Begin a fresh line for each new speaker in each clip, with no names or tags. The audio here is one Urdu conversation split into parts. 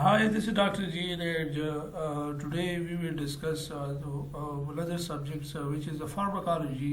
Hi, this is Dr. Jean, and today we will discuss another subject which is the pharmacology.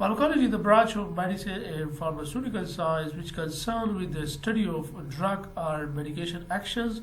Pharmacology is the branch of medicine and pharmaceutical science which concerned with the study of drug or medication actions।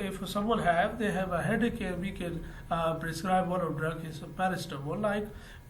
if someone they have a headache, we can prescribe one of drug is paracetamol, like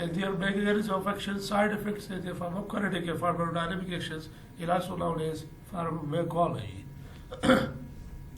and their mechanism of action, side effects, and their pharmacokinetic and pharmacodynamic actions is also known as pharmacology.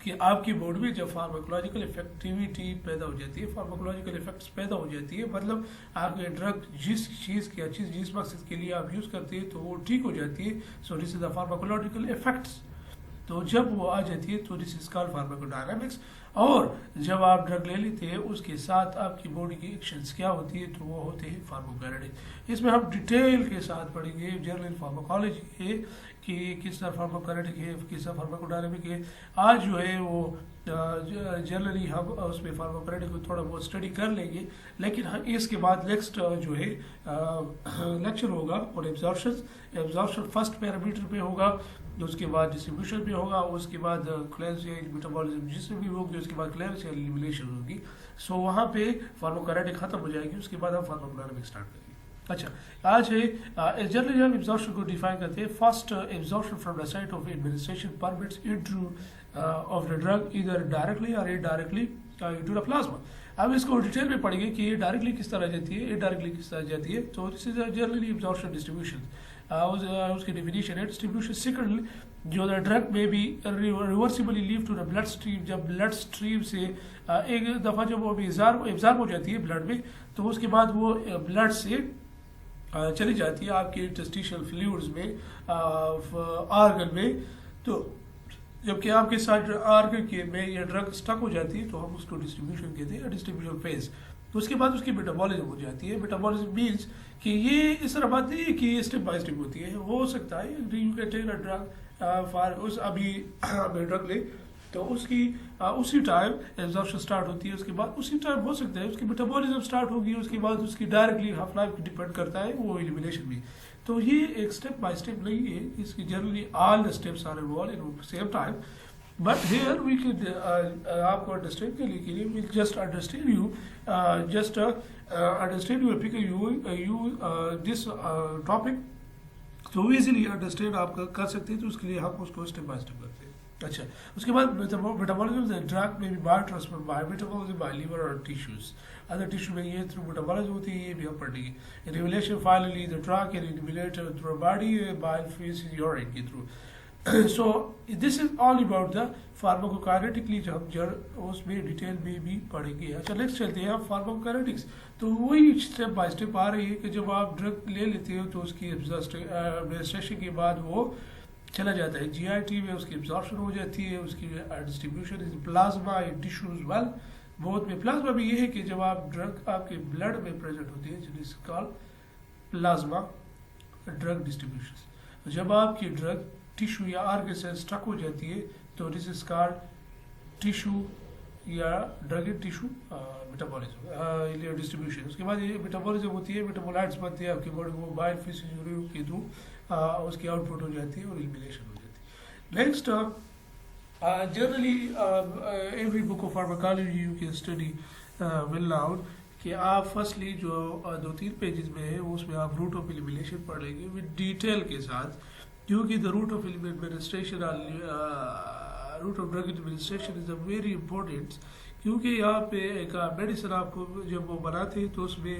کہ آپ کی باڈی میں جب فارماکولوجیکل افیکٹیویٹی پیدا ہو جاتی ہے، فارماکولوجیکل افیکٹس پیدا ہو جاتی ہے، مطلب آپ کے ڈرگ جس چیز کی اچھی جس مقصد کے لیے آپ یوز کرتے ہیں تو وہ ٹھیک ہو جاتی ہے. سو this is the pharmacological effects. تو جب وہ آ جاتی ہے تو دس از کالڈ فارماکوڈائنامکس. اور جب آپ ڈرگ لے لیتے ہیں اس کے ساتھ آپ کی باڈی کی ایکشنز کیا ہوتی ہے تو وہ ہوتے ہیں فارماکوکائنیٹکس. اس میں ہم ڈیٹیل کے ساتھ پڑھیں گے جنرل فارماکالوجی ہے کہ کس طرح فارماکائنیٹک ہے، کس طرح فارماکوڈائنامک ہے. آج جو ہے وہ جنرلی ہم اس میں فارماکائنیٹک کو تھوڑا بہت اسٹڈی کر لیں گے، لیکن اس کے بعد نیکسٹ جو ہے لیکچر ہوگا اور ایبزارپشن فرسٹ پیرامیٹر پہ ہوگا، اس کے بعد ڈسٹریبیوشن بھی ہوگا، اس کے بعد کلیئرنس یا میٹابولزم جس میں بھی ہوگی، اس کے بعد کلیئرنس یا ایلیمینیشن ہوگی. سو وہاں پہ فارماکائنیٹک ختم ہو جائے گی، اس کے بعد ہم فارماکوڈائنامک اسٹارٹ کریں گے. اچھا آج ہے جنرلی ہم ایبزارپشن کو ڈیفائن کرتے ہیں. First absorption from the site of administration permits into of the drug either directly اور انڈائریکٹلی انٹو دا پلازما. اب اس کو ڈیٹیل میں پڑھیں گے کہ یہ ڈائریکٹلی کس طرح جاتی ہے، انڈائریکٹلی کس طرح جاتی ہے. تو دس از جنرلی ایبزارپشن ڈسٹریبیوشن. اس کی ڈیفینیشن ہے ڈسٹریبیوشن. سیکنڈلی جو دا ڈرگ میں بھی ریورسیبلی لیو ٹو دا بلڈ اسٹریم. جب بلڈ اسٹریم سے ایک دفعہ جب وہ ایبزارب ہو جاتی ہے بلڈ میں تو اس کے بعد وہ بلڈ سے چلی جاتی ہے آپ کے انٹرسٹیشل فلوئڈز میں، آرگن میں. تو جبکہ آپ کے ساتھ آرگن کے میں یہ ڈرگ اسٹک ہو جاتی ہے تو ہم اس کو ڈسٹریبیوشن کہتے ہیں، ڈسٹریبیوشن فیز. اس کے بعد اس کی میٹابولزم ہو جاتی ہے. میٹابولزم مینس کہ یہ اس طرح بات نہیں ہے کہ یہ اسٹیپ بائی اسٹیپ ہوتی ہے. ہو سکتا ہے you can take a drug for اس ابھی ڈرگ لے تو اس کی اسی ٹائم ایبزارپشن اسٹارٹ ہوتی ہے، اس کے بعد اسی ٹائم ہو سکتا ہے اس کی میٹابولزم اسٹارٹ ہوگی، اس کے بعد اس کی ڈائریکٹلی ہاف لائف ڈپینڈ کرتا ہے وہ ایلیمینیشن بھی. تو یہ ایک اسٹیپ بائی اسٹیپ نہیں ہے، اس کی generally all the steps are involved in same time. But here we can آپ کو انڈرسٹینڈ کرنے کے لیے we just understand you this topic تو ایزیلی انڈرسٹینڈ آپ کر سکتے ہیں. تو اس کے لیے ہم اس کو اسٹیپ بائی اسٹیپ کرتے ہیں. اچھا اس کے بعد میٹابولزم ڈرگ میں بھی by transfer by metabolism by liver اور ٹیشوز. ادر ٹیشو میں یہ تھرو میٹابولزم ہوتی ہے، یہ بھی ہم پڑھیں گے. ریولیشن finally the drug can eliminate through body by faeces urine کے تھرو. So this is all about the pharmacokinetically جو ہم اس میں ڈیٹیل میں بھی پڑھیں گے. اچھا نیکسٹ چلتے ہیں فارماکوکائنیٹکس. تو وہی اسٹیپ بائی اسٹیپ آ رہی ہے کہ جب آپ ڈرگ لے لیتے ہو تو اس کی ایڈمنسٹریشن کے بعد وہ چلا جاتا ہے جی آئی ٹی میں، اس کی ایبزارپشن ہو جاتی ہے، اس کی distribution is plasma in tissues. Well بہت میں پلازما بھی یہ ہے کہ جب آپ ڈرگ آپ کے بلڈ میں پریزنٹ ہوتی ہے جس کال پلازما ڈرگ ڈسٹریبیوشن. جب آپ کی ڈرگ ٹیشو یا آرگن سے اسٹک ہو جاتی ہے تو دس از کالڈ ٹیشو یا ڈرگ ٹیشو میٹابولزم ڈسٹریبیوشن. اس کے بعد یہ میٹابولزم ہوتی ہے، میٹابولائٹس بنتے ہیں آپ کی باڈی کو بائی فیسیولوجی کے تھرو اس کی آؤٹ پٹ ہو جاتی ہے اور ایلیمینیشن ہو جاتی ہے. Next generally every book of pharmacology you can study well now کہ آپ فرسٹلی جو 2-3 پیجز میں ہے اس میں آپ روٹ آف ایلیمینیشن پڑھ لیں گے ود ڈیٹیل کے ساتھ، کیونکہ دا route of administration root of drug administration is a very important. کیونکہ یہاں پہ ایک میڈیسن آپ کو جب وہ بناتے ہیں تو اس میں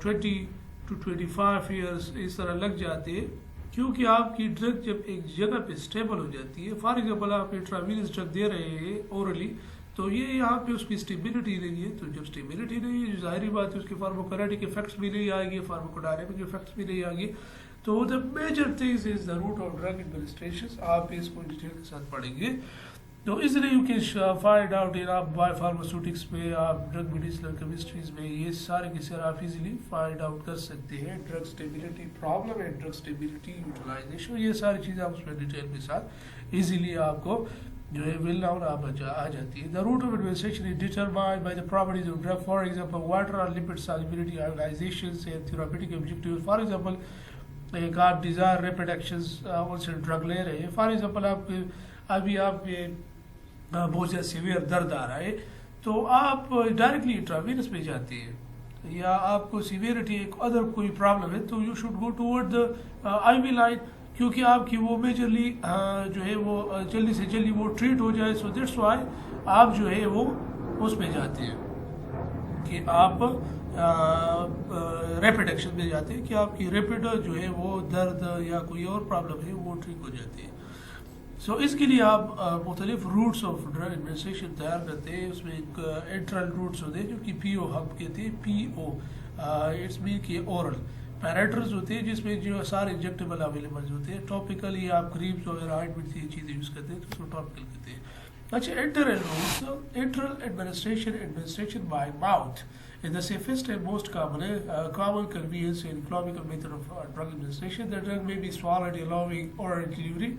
20 to 25 ایئرس اس طرح لگ جاتے ہیں، کیونکہ آپ کی ڈرگ جب ایک جگہ پہ اسٹیبل ہو جاتی ہے. فار ایگزامپل آپ انٹراوینس ڈرگ دے رہے ہیں اورلی تو یہ یہاں پہ اس کی اسٹیبلٹی نہیں ہے. تو جب اسٹیبلٹی نہیں ہے ظاہری بات ہے اس کے فارماکائنیٹک افیکٹس بھی نہیں آئیں گے، فارماکوڈائنامک افیکٹس بھی نہیں آئیں گے. تو the major things is the route of drug administration. آپ اس کو ڈیٹیل کے ساتھ پڑھیں گے. تو اس لیے you can find out in آپ بائی فارماسیوٹکس میں، آپ ڈرگ میڈیسنل کیمسٹریز میں یہ سارے کے سارے آپ ایزیلی فائنڈ آؤٹ کر سکتے ہیں. Drug stability problem and drug stability utilization, یہ ساری چیزیں آپ اس میں ڈیٹیل کے ساتھ ایزیلی آپ کو جو ہے ویل ناؤن آپ آ جاتی ہے. The route of administration is determined by the properties of drug. For example water اور lipid solubility ionization and therapeutic objectives. For example ایک آپ ڈیزائر ریپڈ ایکشنز ان سے ڈرگ لے رہے ہیں. فار ایگزامپل آپ ابھی آپ کے بہت زیادہ سیویئر درد آ رہا ہے تو آپ ڈائریکٹلی انٹراوینس میں جاتے ہیں، یا آپ کو سیویئرٹی ایک ادر کوئی پرابلم ہے تو you should go toward the I V line, کیونکہ آپ کی وہ میجرلی جو ہے وہ جلدی سے جلدی وہ ٹریٹ ہو جائے. سو دیٹس وائی آپ جو ہے وہ اس میں جاتے ہیں کہ آپ ریپڈ ایکشن میں جاتے ہیں کہ آپ کی ریپڈ جو ہے وہ درد یا کوئی اور پرابلم ہے وہ ٹھیک ہو جاتی ہے. سو اس کے لیے آپ مختلف روٹس آف ڈرگ ایڈمنسٹریشن تیار کرتے ہیں. اس میں ایک انٹرل روٹس ہوتے ہیں جو کہ پی او ہم کہتے ہیں. پی او اٹس مین کہ اورل. پیراٹرز ہوتے ہیں جس میں جو سارے انجیکٹیبل اویلیبل ہوتے ہیں. ٹاپیکلی آپ کریمز وغیرہ آئنٹمنٹ یہ چیزیں یوز کرتے ہیں تو اس کو ٹاپیکل کہتے ہیں. اچھا enteral routes. Enteral administration by mouth is the safest and most common convenience and economical method of drug administration. The drug may be swallowed allowing oral delivery.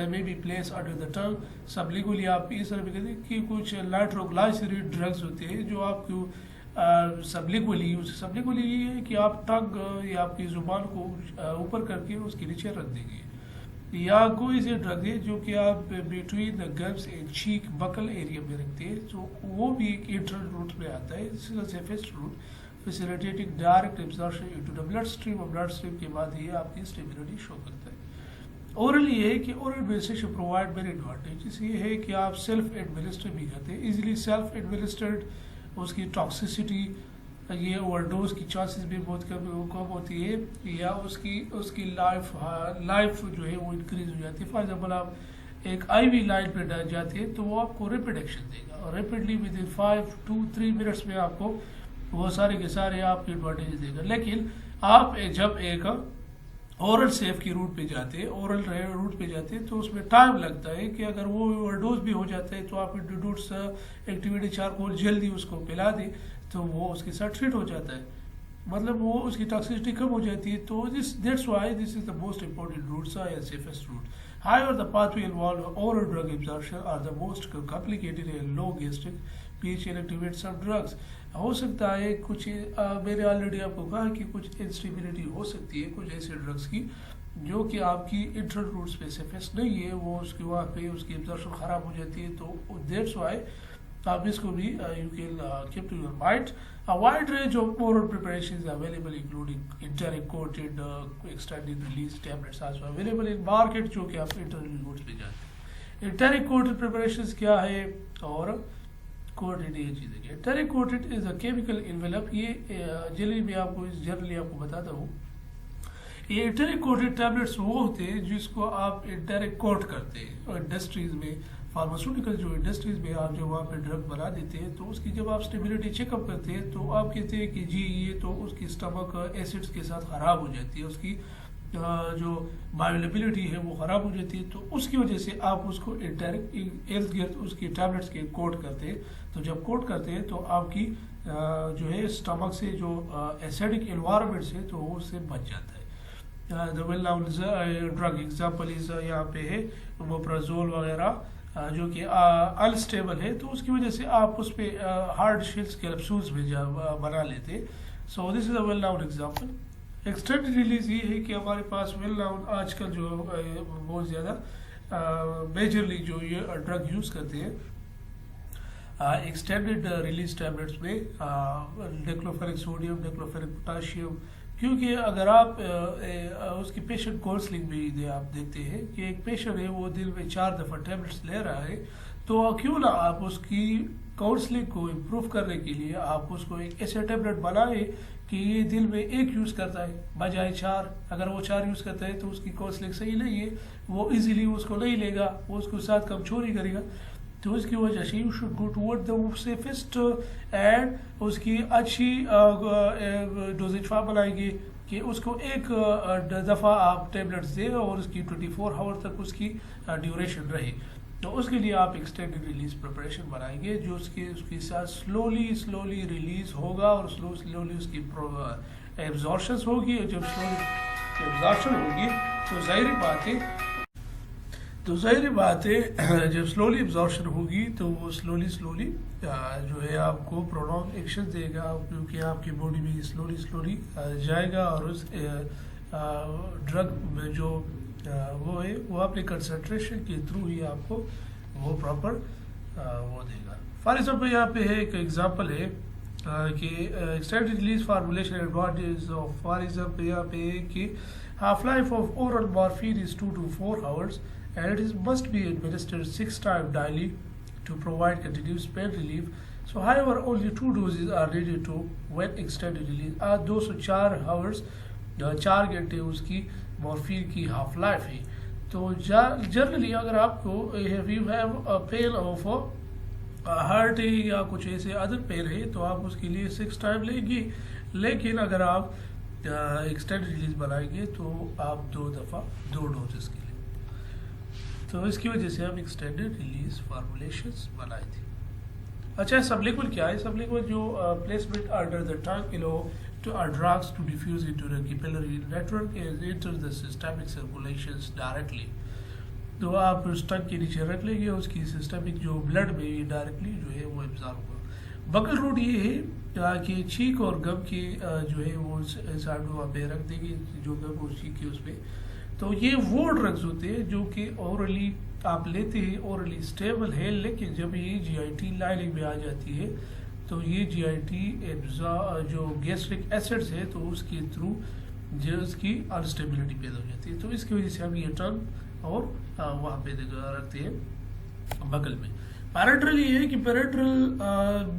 May be placed under the tongue. Sublingually آپ اس طرح بھی کہتے ہیں کہ کچھ نائٹروگلائسریٹ ڈرگز ہوتے ہیں جو آپ کو سبلنگولی یہ ہے کہ آپ ٹنگ یا آپ کی زبان کو اوپر کر کے اس کے نیچے رکھ دیں گے. یا کوئی سے ڈرگ ہے جو کہ آپ between the gums and cheek buccal area میں رکھتے ہیں تو وہ بھی ایک انٹرل روٹ میں آتا ہے. This is the safest route facilitating direct absorption into the bloodstream. اور بلڈ اسٹریم کے بعد یہ آپ کی اسٹیبلٹی شو کرتا ہے. اورل یہ ہے کہ oral administration provide many advantages. یہ ہے کہ آپ سیلف ایڈمنسٹر بھی کرتے ہیں ایزیلی. سیلف ایڈمنسٹرڈ اس کی ٹاکسیسٹی یہ اوور ڈوز کی چانسز بھی بہت کم ہوتی ہے یا اس کی لائف جو ہے وہ انکریز ہو جاتی ہے. فار ایگزامپل آپ ایک آئی وی لائن پہ ڈال جاتے ہیں تو وہ آپ کو ریپڈ ایکشن دے گا اور rapidly with in 5 to 3 minutes میں آپ کو وہ سارے کے سارے آپ کی ایڈوانٹیج دے گا. لیکن آپ جب ایک اورل سیف کی روٹ پہ جاتے ہیں تو اس میں ٹائم لگتا ہے کہ اگر وہ اوور ڈوز بھی ہو جاتا ہے تو آپ انٹروڈیوس ایکٹیویٹی چارکول جلدی اس کو پلا دیں تو وہ اس کے ساتھ ٹریٹ ہو جاتا ہے. مطلب وہ اس کی ٹاکسیسٹی کم ہو جاتی ہے. تو that's why this is the most important route and safest route. However, the pathway involved oral drug absorption are the most complicated and low gastric pH and activate some drugs. ہو سکتا ہے کچھ میں نے آلریڈی آپ کو کہا کہ کچھ انسٹیبلٹی ہو سکتی ہے کچھ ایسے ڈرگس کی جو کہ آپ کی انٹرل روٹ اسپیسیفکس نہیں ہے. وہ اس کے وہاں پہ اس کی ایبزارپشن خراب ہو جاتی ہے. تو دیٹس وائی آپ اس کو بھی you can keep to your mind. A wide range of oral preparations are available including enteric coated extended release tablets also available in market جو کہ آپ انٹرنل روٹس پہ جاتے ہیں. enteric coated preparations کیا ہے اور coated یہ چیزیں کیا. enteric coated is a chemical envelope. یہ جنرلی آپ کو بتاتا ہوں. یہ enteric coated tablets وہ ہوتے ہیں جس کو آپ enteric coat کرتے ہیں اور انڈسٹریز میں فارماسیوٹیکل جو انڈسٹریز میں آپ جو وہاں پہ ڈرگ بنا دیتے ہیں تو اس کی جب آپ اسٹیبلٹی چیک اپ کرتے ہیں تو آپ کہتے ہیں کہ جی یہ تو اس کی اسٹمک ایسڈس کے ساتھ خراب ہو جاتی ہے. اس کی جو بایولیبلٹی ہے وہ خراب ہو جاتی ہے. تو اس کی وجہ سے آپ اس کو ارد گرد اس کی ٹیبلٹس کے کوٹ کرتے ہیں. تو جب کوٹ کرتے ہیں تو آپ کی جو ہے اسٹمک سے جو ایسیڈک انوائرمنٹ سے تو وہ اس سے بچ جاتا ہے. The well known drug example is یہاں پہ ہے اومیپرازول وغیرہ جو کہ انسٹیبل ہے تو اس کی وجہ سے آپ اس پہ ہارڈ شیلز کیپسولز بھی بنا لیتے. So this is a well known example. Extended release یہ ہے کہ ہمارے پاس ویل ناؤن آج کل جو بہت زیادہ میجرلی جو یہ ڈرگ یوز کرتے ہیں ایکسٹینڈیڈ ریلیز ٹیبلٹس میں ڈیکلوفینک سوڈیم ڈیکلوفینک پوٹاشیم. کیونکہ اگر آپ اس کی پیشنٹ کاؤنسلنگ بھی آپ دیکھتے ہیں کہ ایک پیشنٹ ہے وہ دن میں 4 دفعہ ٹیبلٹس لے رہا ہے تو کیوں نہ آپ اس کی کاؤنسلنگ کو امپروو کرنے کے لیے آپ اس کو ایک ایسے ٹیبلٹ بنائیں کہ یہ دن میں 1 یوز کرتا ہے بجائے 4. اگر وہ 4 یوز کرتا ہے تو اس کی کاؤنسلنگ صحیح نہیں ہے, وہ ایزیلی اس کو نہیں لے گا, وہ اس کے ساتھ کم چوری کرے گا. تو اس کی وجہ سے you should go toward the safest and اس کی اچھی ڈوزیج فارم بنائیں گے کہ اس کو ایک دفعہ آپ ٹیبلٹس دیں اور اس کی 24 آور تک اس کی ڈیوریشن رہے. تو اس کے لیے آپ ایکسٹینڈیڈ ریلیز پریپریشن بنائیں گے جو اس کے ساتھ سلولی ریلیز ہوگا اور سلولی اس کی ایبزارپشن ہوگی. اور جب سلولی ایبزارپشن ہوگی تو ظاہری بات ہے جب سلولی ایبزارپشن ہوگی تو وہ سلولی جو ہے آپ کو پرولونگ ایکشن دے گا کیونکہ آپ کی باڈی میں سلولی جائے گا اور اس ڈرگ میں جو وہ ہے وہ اپنے کنسنٹریشن کے تھرو ہی آپ کو وہ پراپر وہ دے گا. فار ایگزامپل یہاں پہ ہے ایک ایگزامپل ہے کہ extended release formulation advantage of. For example یہاں پہ ہے کہ half life of oral morphine is 2 to 4 hours and it must be administered 6 times daily to provide continuous pain relief. So however only 2 doses are needed to when extended release. 204 hours 4 گھنٹے اس کی مورفین کی ہاف لائف ہے. تو جنرلی اگر آپ کو you have pain of heart ہے یا کچھ ایسے ادر پین ہے تو آپ اس کے لیے 6 ٹائم لیں گے، لیکن اگر آپ ایکسٹینڈ ریلیز بنائیں گے تو آپ 2 دفعہ 2 ڈوزز کے لیے، تو اس کی وجہ سے ہم ایکسٹینڈیڈ ریلیز فارمولیشنز بنائی تھی۔ اچھا سبلیکول کیا ہے؟ سبلیکول جو placement under the tongue to drugs to diffuse into the capillary network and enter the systemic circulations directly. تو آپ اس ٹنگ کے نیچے رکھ لیں گے، اس کی سسٹمک جو بلڈ میں ڈائریکٹلی جو ہے وہ ابزارب ہوگا۔ بکل روٹ یہ ہے کہ چھینک اور گم کے جو ہے وہ سائڈ وہاں پہ رکھ دیں گے، جو گم اور چھینک کے اس پہ، تو یہ وہ ڈرگز ہوتے ہیں جو کہ اورلی آپ لیتے ہیں، اورلی اسٹیبل ہے، لیکن جب یہ جی آئی ٹی لائننگ میں آ جاتی ہے تو یہ جی آئی ٹی جو گیسٹرک ایسڈز ہے تو اس کے تھرو جو اس کی انسٹیبلٹی پیدا ہو جاتی ہے، تو اس کی وجہ سے ہم یہ ٹنگ اور وہاں پہ رکھتے ہیں بغل میں۔ پیریٹرل یہ ہے کہ پیریٹرل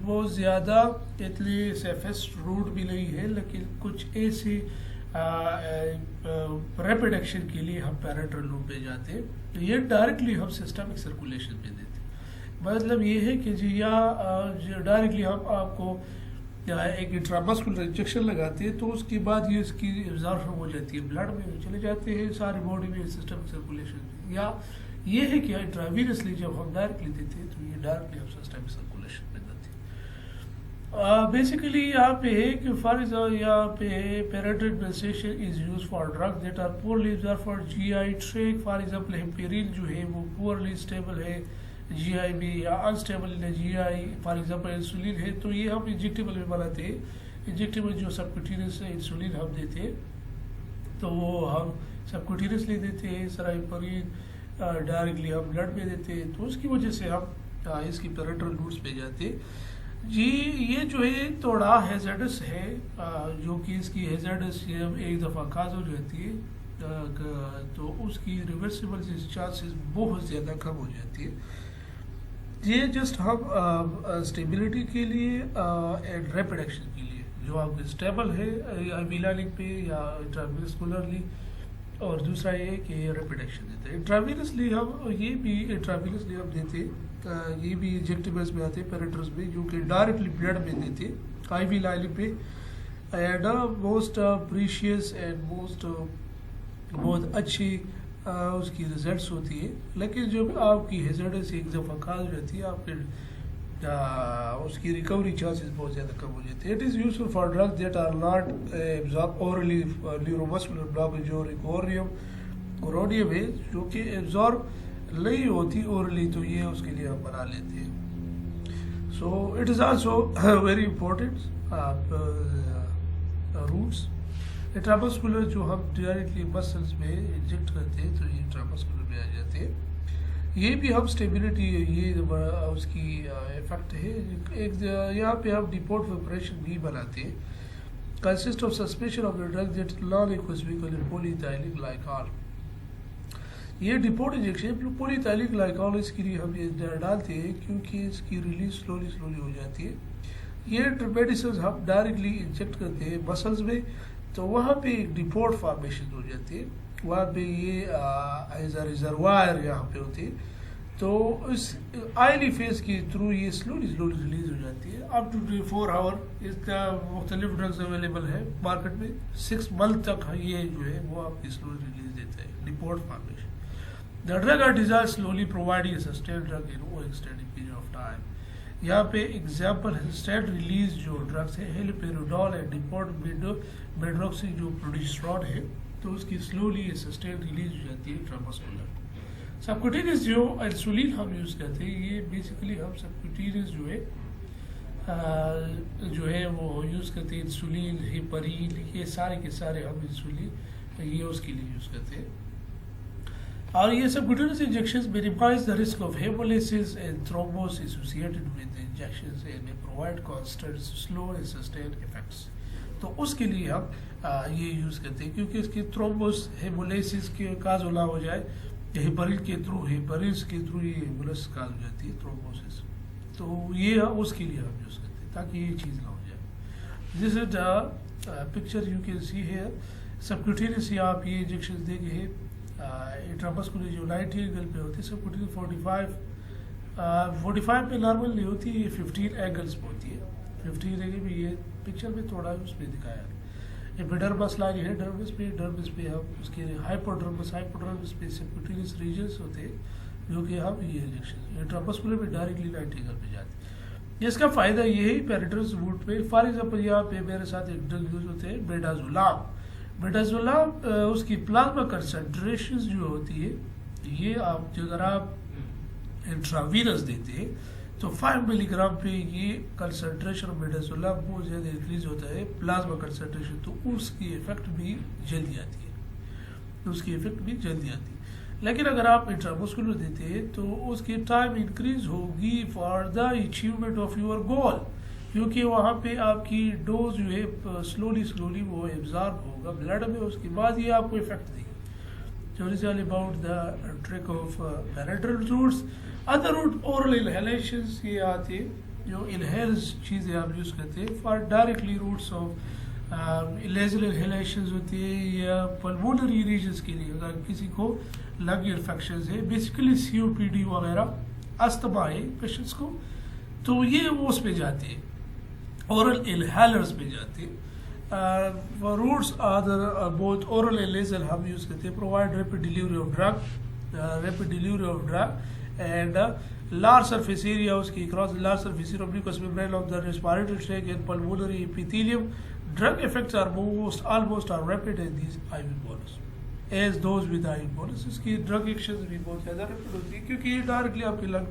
بہت زیادہ اتنی سیفسٹ روٹ بھی نہیں ہے، لیکن کچھ ایسی ریپڈ ایکشن کے لیے ہم پیریٹرل روٹ پہ جاتے ہیں، تو یہ ڈائریکٹلی ہم سسٹمک سرکولیشن پہ دیتے ہیں۔ مطلب یہ ہے کہ جی یا ڈائریکٹلی ہم آپ کو ایک انٹرامسکولر انجیکشن لگاتے ہیں تو اس کے بعد یہ اس کی ابزاربشن ہو جاتی ہے، بلڈ میں چلے جاتے ہیں ساری باڈی میں سسٹم سرکولیشن، یا یہ ہے کہ انٹراوینسلی جب ہم ڈائریکٹلی دیتے ہیں تو یہ ڈائریکٹلی ہم سسٹم سرکولیشن میں دیتے ہیں۔ بیسیکلی یہاں پہ ہے کہ فار ایگزامپل یہاں پہ parenteral administration is use for drug that are poorly absorb for G I tract, for example heparin جو ہے وہ پورلی اسٹیبل ہے جی آئی میں، یا unstable G I, for example insulin ہے تو یہ ہم انجیکٹیبل میں بناتے ہیں، انجیکٹیبل جو سبکوٹینس انسولین ہم دیتے ہیں تو وہ ہم سبکوٹینسلی دیتے ہیں، سرائپرین ڈائریکٹلی ہم بلڈ میں دیتے ہیں، تو اس کی وجہ سے ہم اس کی پیریٹرل روٹس پہ جاتے ہیں۔ جی یہ جو ہے تھوڑا ہیزرڈس ہے، جو کہ اس کی ہیزرڈس ایک دفعہ کاز ہو جاتی ہے تو اس کی ریورسیبل چانسز بہت زیادہ کم ہو جاتی ہے۔ یہ جسٹ ہم اسٹیبلٹی کے لیے اینڈ ریپڈ ایکشن کے لیے جو آپ کے اسٹیبل ہے آئی وی لائننگ پہ یا انٹراوینسکولرلی، اور دوسرا یہ کہ ریپڈ ایکشن دیتے ہیں۔ انٹراوینسلی ہم یہ بھی انٹراوینسلی ہم دیتے ہیں، یہ بھی انجیکٹیبلس میں آتے ہیں پیریٹرز میں جو کہ ڈائریکٹلی بلڈ میں دیتے ہیں آئی وی لائننگ پہ، and most precious and most بہت اچھی اس کی ریزلٹس ہوتی ہے، لیکن جب آپ کی ہیزرڈس ایک دفعہ کاز ہو جاتی ہے آپ کے اس کی ریکوری چانسز بہت زیادہ کم ہو جاتے ہیں۔ It is useful for drug that are not absorb orally, neuromuscular block جو کورونیم ہے جو کہ ایبزارب نہیں ہوتی اورلی، تو یہ اس کے لیے ہم بنا لیتے ہیں۔ So it is also very important routes. Intramuscular جو ہم ڈائریکٹلی مسلس میں انجیکٹ کرتے ہیں تو یہ انٹرامسکولر میں آ جاتے ہیں، یہ بھی ہم اسٹیبلٹی یہ اس کی افیکٹ ہے۔ ایک یہاں پہ ہم ڈیپورٹ ویپریشن بھی بناتے ہیں، consist of suspension of drug that non ایکوسمیکل پولی ایتھائلیک گلائکول۔ یہ ڈیپورٹ انجیکشن پولی ایتھائلیک گلائکول اس کے لیے ہم یہ ڈالتے ہیں کیونکہ اس کی ریلیز سلولی ہو جاتی ہے۔ یہ میڈیسنز ہم ڈائریکٹلی انجیکٹ کرتے ہیں مسلز میں تو وہاں پہ ایک ڈیپورٹ فارمیشن ہو جاتی ہے، وہاں پہ یہ ایز اے ریزروائر یہاں پہ ہوتی ہے، تو اس آئلی فیز کے تھرو یہ سلولی ریلیز ہو جاتی ہے اپ ٹو 4 آور۔ اس کا مختلف ڈرگز اویلیبل ہے مارکیٹ میں، 6 منتھ تک یہ جو ہے وہ آپ کی سلولی ریلیز دیتا ہے deport formation. The drug our desire slowly providing sustained drug in O extending period of time. یہاں پہ ایگزامپل سسٹینڈ ریلیز جو ڈرگس ہے ہیلوپیروڈول ہے، ڈیپورٹ میڈروکسی جو پروڈیوسرون ہے، تو اس کی سلولی سسٹینڈ ریلیز ہو جاتی ہے انٹرامسکولر۔ سبکوٹینس جو انسولین ہم یوز کرتے ہیں، یہ بیسیکلی ہم سبکوٹینس جو ہے وہ یوز کرتے ہیں، انسولین، ہیپرین، یہ سارے کے سارے ہم انسولین یہ اس کے لیے یوز کرتے ہیں۔ اور یہ سبکوٹینس injections minimize the risk of hemolysis and thrombosis associated with the injections and they provide constant, slow and sustained effects۔ تو اس کے لیے ہم یہ یوز کرتے ہیں کیونکہ اس کی تھرومبوس ہیمولیسس کے کاز نہ ہو جائے، ہیپرین کے تھرو یہ ہیمولیسس کاز ہو جاتی ہے تھرومبوسس، تو یہ اس کے لیے ہم یوز کرتے ہیں تاکہ یہ چیز نہ ہو جائے۔ This is picture you can see here, subcutaneous آپ یہ انجیکشن دیں گے انٹرامسکولر جو 90 اینگل پہ ہوتی ہے سبکوٹینس 45 پہ نارمل نہیں ہوتی، یہ 15 اینگلس پہ ہوتی ہے. 15 اینگل میں یہ پکچر میں تھوڑا اس پہ دکھایا ہے. ایپیڈرمس لائن ہے ڈرمس پہ ہم اس کے ہائپوڈرمس پہ سبکوٹینس ریجنس ہوتے ہیں جو کہ ہم یہ انجیکشن انٹرامسکولر میں ڈائریکٹلی 90 اینگل پہ جاتے ہیں. اس کا فائدہ یہ ہے پیریٹرس روٹ پہ. فار ایگزامپل یہاں پہ میرے ساتھ ایک ڈرگ یوز ہوتے ہیں بیڈازولام. اس کی پلازما کنسنٹریشنز جو ہوتی ہے یہ اگر آپ انٹراوینس دیتے ہیں تو 5 ملی گرام پہ یہ کنسنٹریشن بیڈازولام بہت زیادہ انکریز ہوتا ہے پلازما کنسنٹریشن، تو اس کی افیکٹ بھی جلدی آتی ہے. لیکن اگر آپ انٹرامسکولر دیتے ہیں تو اس کی ٹائم انکریز ہوگی for the achievement of your goal, کیونکہ وہاں پہ آپ کی ڈوز جو ہے سلولی وہ ایبزارب ہوگا بلڈ میں، اس کے بعد یہ آپ کو افیکٹ دے گا. So this is all about the trick of parenteral routes. Other route oral inhalations یہ آتے ہیں جو انہیلز چیزیں آپ یوز کرتے ہیں فار ڈائریکٹلی روٹس آف لیزل انہیلیشنز ہوتی ہے یا پلمونری ریجنس کے لیے اگر کسی کو لنگ انفیکشنز ہے بیسیکلی COPD وغیرہ استما ہے پیشنٹس کو، تو یہ وہ اس پہ جاتے ہیں اورل انہیلرز پہ جاتے ہیں. روٹس بوتھ اورل اینڈ لیزل ہم یوز کرتے ہیں provide rapid delivery of drug and large surface area اس کی across large surface area of mucous membrane of the respiratory tract and pulmonary epithelium. Drug effects are almost are rapid in these IV bolus as those with IV bolus. اس کی drug actions بھی بہت زیادہ rapid ہوتی ہے کیونکہ یہ ڈائریکٹلی آپ کے لنگ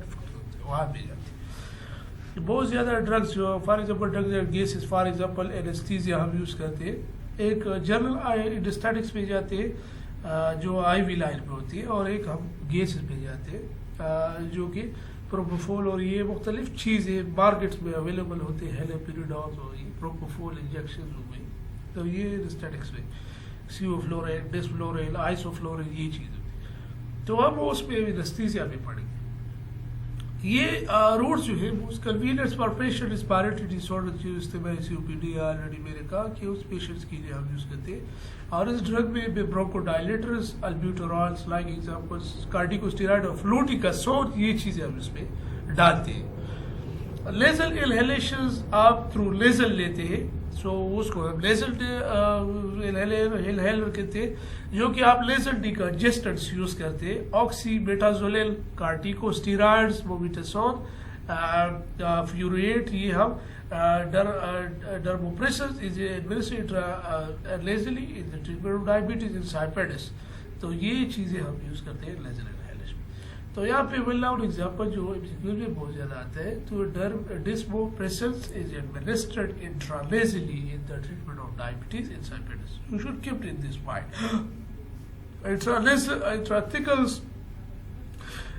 وہاں پہ جاتی ہے. بہت زیادہ ڈرگس جو for example drugs and gases for example anaesthesia ہم یوز کرتے ہیں ایک جنرل اینسٹیٹکس پہ جاتے ہیں جو IV لائن پہ ہوتی ہے اور ایک ہم گیسز پہ جاتے ہیں جو کہ پروپوفول اور یہ مختلف چیزیں مارکیٹس میں اویلیبل ہوتے ہیں ہیلوپیریڈاز اور یہ پروپوفول انجیکشن ہو گئی تو یہ اسٹیٹکس میں سیوفلورین ڈسفلورین آئسوفلورین یہ چیزیں تو اب اس میں اینستھیزیا میں پڑیں گے. یہ روٹس جو ہے اس convenience for patient respiratory disorder جو استعمال COPD آلریڈی میں نے کہا کہ اس پیشنٹس کے لیے ہم یوز کرتے ہیں اور اس ڈرگ میں برونکو ڈائلیٹرز البیوٹرالس لائک ایگزامپلس کارٹیکوسٹیرائڈ اور فلوٹیکاسون یہ چیزیں ہم اس میں ڈالتے ہیں. لیزل انہیلیشنز آپ تھرو لیزل لیتے ہیں سو اس کو ہم لیزل انہیلر کہتے ہیں جو کہ آپ لیزل ڈیکنجسٹنٹس یوز کرتے ہیں آکسی بیٹازولین کارٹیکوسٹیرائڈس موبیٹاسون فیوریٹ یہ ہم dermopressin is administered lazily in the treatment of diabetes insipidus. تو یہ چیزیں ہم یوز کرتے ہیں لیزر انہیلیشن. تو یہاں پہ ویل ناؤن ایگزامپل جو میں بہت زیادہ آتا ہے تو dermopressin is administered intranasally in the treatment of diabetes insipidus. You should keep it in this mind. Intrathecals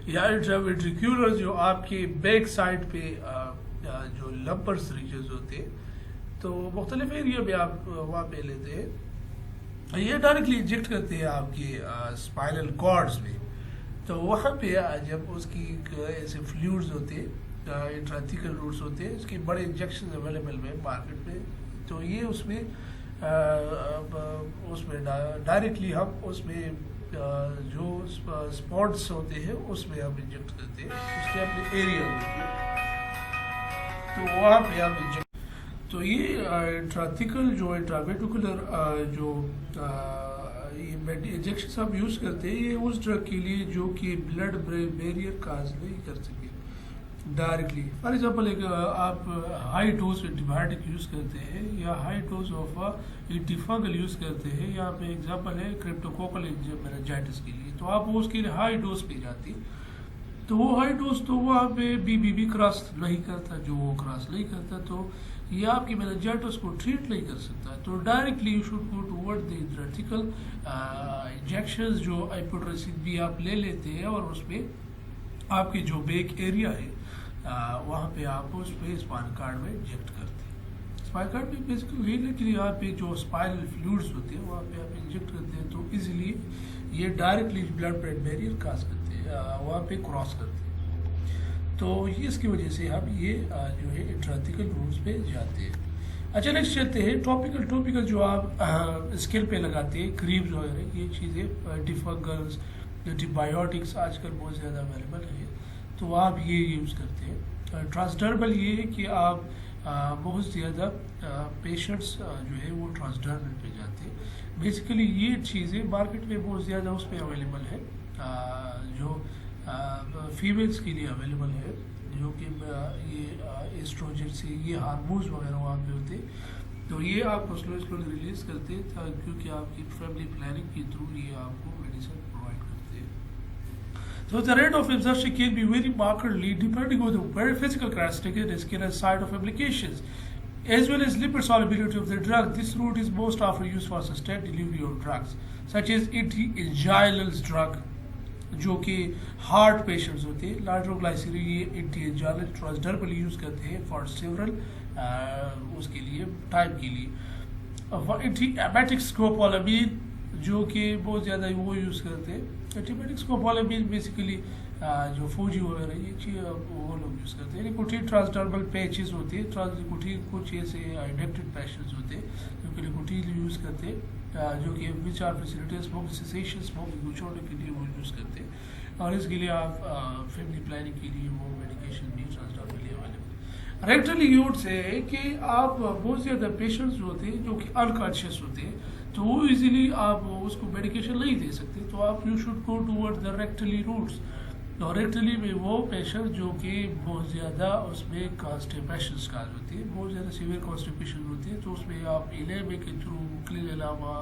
یا intraventricular جو آپ کے بیک سائڈ پہ جو لمبرس ریجنز ہوتے ہیں تو مختلف ایریا میں آپ وہاں پہ لیتے ہیں یہ ڈائریکٹلی انجیکٹ کرتے ہیں آپ کے اسپائنل کارڈز میں. تو وہاں پہ جب اس کی ایسے فلوئڈز ہوتے ہیں انٹراتھیکل روٹس ہوتے ہیں اس کے بڑے انجیکشن اویلیبل میں مارکیٹ میں تو یہ اس میں ڈائریکٹلی ہم اس میں جو اسپاٹس ہوتے ہیں اس میں ہم انجیکٹ کرتے ہیں اس کے اپنے ایریا میں تو وہاں پہ آپ انجیکٹ. تو یہ انٹراتھیکل جو انٹراویٹیکولر جو انجیکشن ہم یوز کرتے ہیں یہ اس ڈرگ کے لیے جو کہ بلڈ بیریئر کاز نہیں کر سکے ڈائریکٹلی. فار ایگزامپل ایک آپ high dose antibiotic use کرتے ہیں یا high dose of antifungal use کرتے ہیں. یہاں پہ ایگزامپل ہے کرپٹوکوکل میننجائٹس کے لیے تو آپ اس کے لیے ہائی ڈوز پہ جاتی تو وہ ہائی ڈوز تو وہاں پہ بی کراس نہیں کرتا جو وہ کراس نہیں کرتا تو یہ آپ کی میننجائٹس کو ٹریٹ نہیں کر سکتا. تو directly you should go toward the intrathecal injections جو ایپوڈریسن بھی آپ لے لیتے ہیں اور اس میں آپ کے جو بیک ایریا ہے وہاں پہ آپ اس پہ اسپائنل کارڈ میں انجیکٹ کرتے ہیں. اسپائنل کارڈ میں بیسیکلی یہاں پہ جو اسپائنل فلوئڈز ہوتے ہیں وہاں پہ آپ انجیکٹ کرتے ہیں تو ایزیلی یہ directly blood brain barrier cross کرتے ہیں وہاں پہ کراس کرتے ہیں تو اس کی وجہ سے ہم یہ جو ہے انٹراتھیکل روٹس پہ جاتے ہیں. اچھا نیکسٹ چلتے ہیں ٹاپیکل جو آپ اسکن پہ لگاتے ہیں کریمز وغیرہ یہ چیزیں اینٹی فنگلز اینٹی بایوٹکس آج کل بہت زیادہ اویلیبل ہے تو آپ یہ یوز کرتے ہیں. ٹرانسڈرمل یہ ہے کہ آپ بہت زیادہ پیشنٹس جو ہے وہ ٹرانسڈرمل پہ جاتے ہیں. بیسیکلی یہ چیزیں مارکیٹ میں بہت زیادہ اس پہ اویلیبل ہے جو فیمیلس کے لیے اویلیبل ہے جو کہ یہ ایسٹروجن سے یہ ہارمونز وغیرہ وہاں پہ ہوتے تو یہ آپ کو سلولی ریلیز کرتے کیونکہ آپ کی فیملی پلاننگ کے تھرو یہ آپ کو میڈیسن پرووائڈ کرتے ہیں. So the rate of absorption can be very markedly depending on the very physical characteristics and skin and site of applications, as well as lipid solubility of the drug. This route is most often used for sustained delivery of drugs, such as anti-angiolal drug, جو کہ ہارٹ پیشنٹس ہوتے ہیں. نائٹروگلائسرین یہ اینٹی انجالل ٹرانسڈرمل یوز کرتے ہیں فار سیورل اس کے لیے ٹائم کے لیے. اینٹی ایمیٹک اسکوپولامین جو کہ بہت زیادہ وہ یوز کرتے ہیں. اینٹی ایمیٹک اسکوپولامین بیسیکلی جو فوجی وغیرہ یہ چیز وہ لوگ یوز کرتے ہیں. نکوٹین ٹرانسڈرمل پیچز ہوتے ہیں. نکوٹین کچھ ایسے ایڈکٹڈ پیشنٹس ہوتے ہیں جو کہ نکوٹین یوز کرتے ہیں جو کہ which are facilities smoke cessation smoking کو چھوڑنے کے لیے وہ یوز کرتے ہیں. اور اس کے لیے آپ فیملی پلاننگ کے لیے وہ میڈیکیشن بھی ٹرانسڈرمل کے لیے اویلیبل. ریکٹل یوز ہے کہ آپ بہت زیادہ پیشنٹس ہوتے ہیں جو کہ انکانشیس ہوتے ہیں تو وہ ایزیلی آپ اس کو میڈیکیشن نہیں دے سکتے تو آپ you should go toward the rectally routes. اور ریکٹلی میں وہ پیشنٹ جو کہ بہت زیادہ اس میں کانسٹیپیشنس کا ہوتی ہے بہت زیادہ سیویئر کانسٹیپیشن ہوتی ہے تو اس میں آپ ایلیمے کے تھرو کلین علاوہ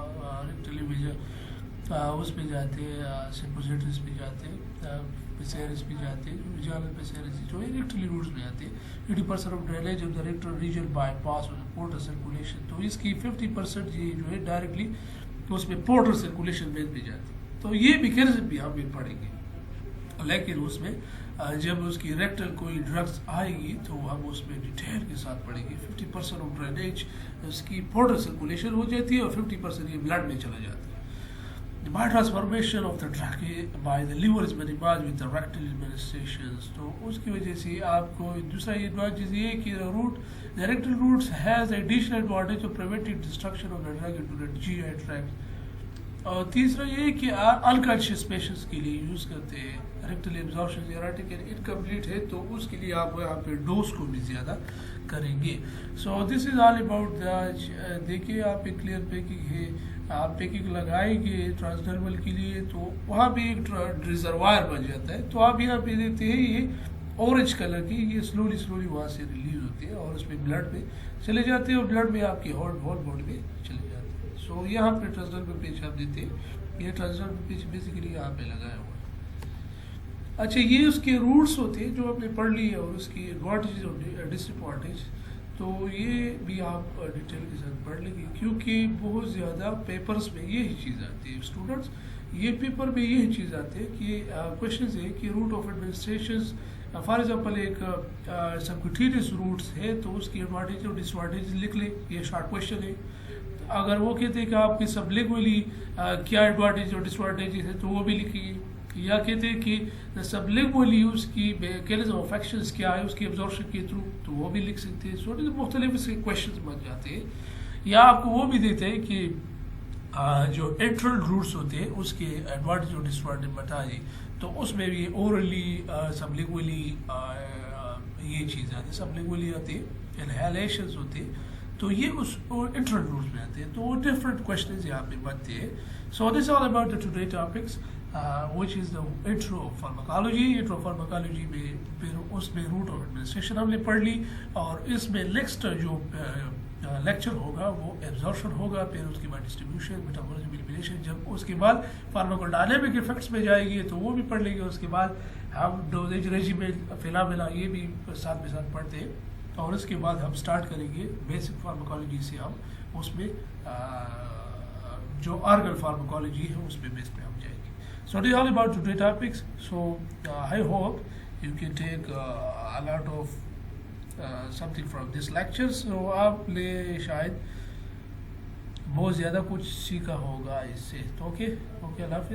ریکٹلی ویژن اس پہ جاتے ہیں سیپوزیٹرس پہ جاتے ہیں پیسیرس پہ جاتے ہیں ویجانل پیسیرس جو ہے ریکٹلی روٹس پہ جاتے ہیں. 80% of drainage of the rectal region by pass of portal circulation تو اس کی 50% یہ جو ہے ڈائریکٹلی اس میں پورٹل سرکولیشن میں پہ جاتی ہے. تو یہ میکینزم بھی ہم پڑھیں گے لیکن اس میں جب اس کی ریکٹل کوئی ڈرگس آئے گی تو ہم اس میں ڈیٹیل کے ساتھ پڑھیں گے. 50% آف ڈرینیج اس کی پورٹل سرکولیشن ہو جاتی ہے اور 50% یہ بلڈ میں چلا جاتا ہے. By transformation of the drug by the liver is minimized with the rectal administrations. تو اس کی وجہ سے آپ کو دوسرا ایڈوانٹیج یہ ہے کہ the rectal routes has additional advantage of preventing destruction of the drug into the GI tract. اور تیسرا یہ کہ انکانشیس پیشنٹس کے لیے یوز کرتے ہیں. ریکٹل ایبزارپشن ایراٹک اینڈ انکمپلیٹ ہے تو اس کے لیے آپ یہاں پہ ڈوز کو بھی زیادہ کریں گے. سو دس از آل اباؤٹ دیکھیے آپ ایک کلیئر پیکنگ ہے. آپ پیکنگ لگائیں گے ٹرانسڈرمل کے لیے تو وہاں بھی ایک ریزروائر بن جاتا ہے تو آپ یہاں پہ دیتے ہیں یہ اورنج کلر کی یہ سلولی وہاں سے ریلیز ہوتے ہیں اور اس میں بلڈ میں چلے جاتے ہیں اور بلڈ میں آپ کی ہول باڈی میں چلے جاتے ہیں. سو یہاں پہ ٹرانسڈرمل پیچ آپ دیتے ہیں. یہ ٹرانسڈرمل پیچ بیسیکلی یہاں پہ لگایا ہوا ہے. اچھا یہ اس کے روٹس ہوتے ہیں جو آپ نے پڑھ لی ہے اور اس کی ایڈوانٹیج اور ڈس ایڈوانٹیج تو یہ بھی آپ ڈیٹیل کے ساتھ پڑھ لیں گے کیونکہ بہت زیادہ پیپرز میں یہی چیز آتی ہے. اسٹوڈنٹس یہ پیپر میں یہی چیز آتی ہے کہ کوشچنز ہے کہ روٹ آف ایڈمنسٹریشنز فار ایگزامپل ایک سبکوٹینس روٹس ہے تو اس کی ایڈوانٹیج اور ڈس ایڈوانٹیج لکھ لیں. یہ شارٹ کوشچن ہے. اگر وہ کہتے ہیں کہ آپ کی سب لنگولی کیا ایڈوانٹیج اور ڈس ایڈوانٹیجز ہے تو وہ بھی لکھیے. یا کہتے ہیں کہ سب لنگولی اس کی میکینزم آف ایکشنز کیا ہے اس کی ایبزارپشن کے تھرو تو وہ بھی لکھ سکتے ہیں. سو مختلف اس کے کویشچنز بن جاتے ہیں. یا آپ کو وہ بھی دیتے ہیں کہ جو انٹرل روٹس ہوتے ہیں اس کے ایڈوانٹیج اور ڈس ایڈوانٹیج بتائیے تو اس میں بھی اورلی سب لنگولی یہ چیز آتی ہے. سب لنگولی آتی ہے انہیلیشنز ہوتے ہیں تو یہ اس انٹرل روٹس میں آتے ہیں تو وہ ڈفرینٹ کویشچنز یہاں پہ بنتے ہیں. So this all about the today topics which is the intro of pharmacology. intro of pharmacology میں پھر اس میں روٹ آف ایڈمنسٹریشن ہم نے پڑھ لی اور اس میں نیکسٹ جو لیکچر ہوگا وہ ایبزارپشن ہوگا پھر اس کے بعد ڈسٹریبیوشن میٹابولزم ایلیمینیشن جب اس کے بعد فارماکوڈائنامک افیکٹس میں جائے گی تو وہ بھی پڑھ لیں گے. اس کے بعد ہم ڈوزیج ریجیمن فینامنا یہ بھی ساتھ پڑھتے ہیں اور اس کے بعد ہم اسٹارٹ کریں گے بیسک فارماکالوجی سے. ہم اس میں جو آرگن فارماکالوجی ہے اس میں بیس پہ ہم جائیں گے. So this is all about today's topics. So I hope you can take a lot of something from this lecture. So آپ نے شاید بہت زیادہ کچھ سیکھا ہوگا اس سے. تو اوکے اللہ حافظ.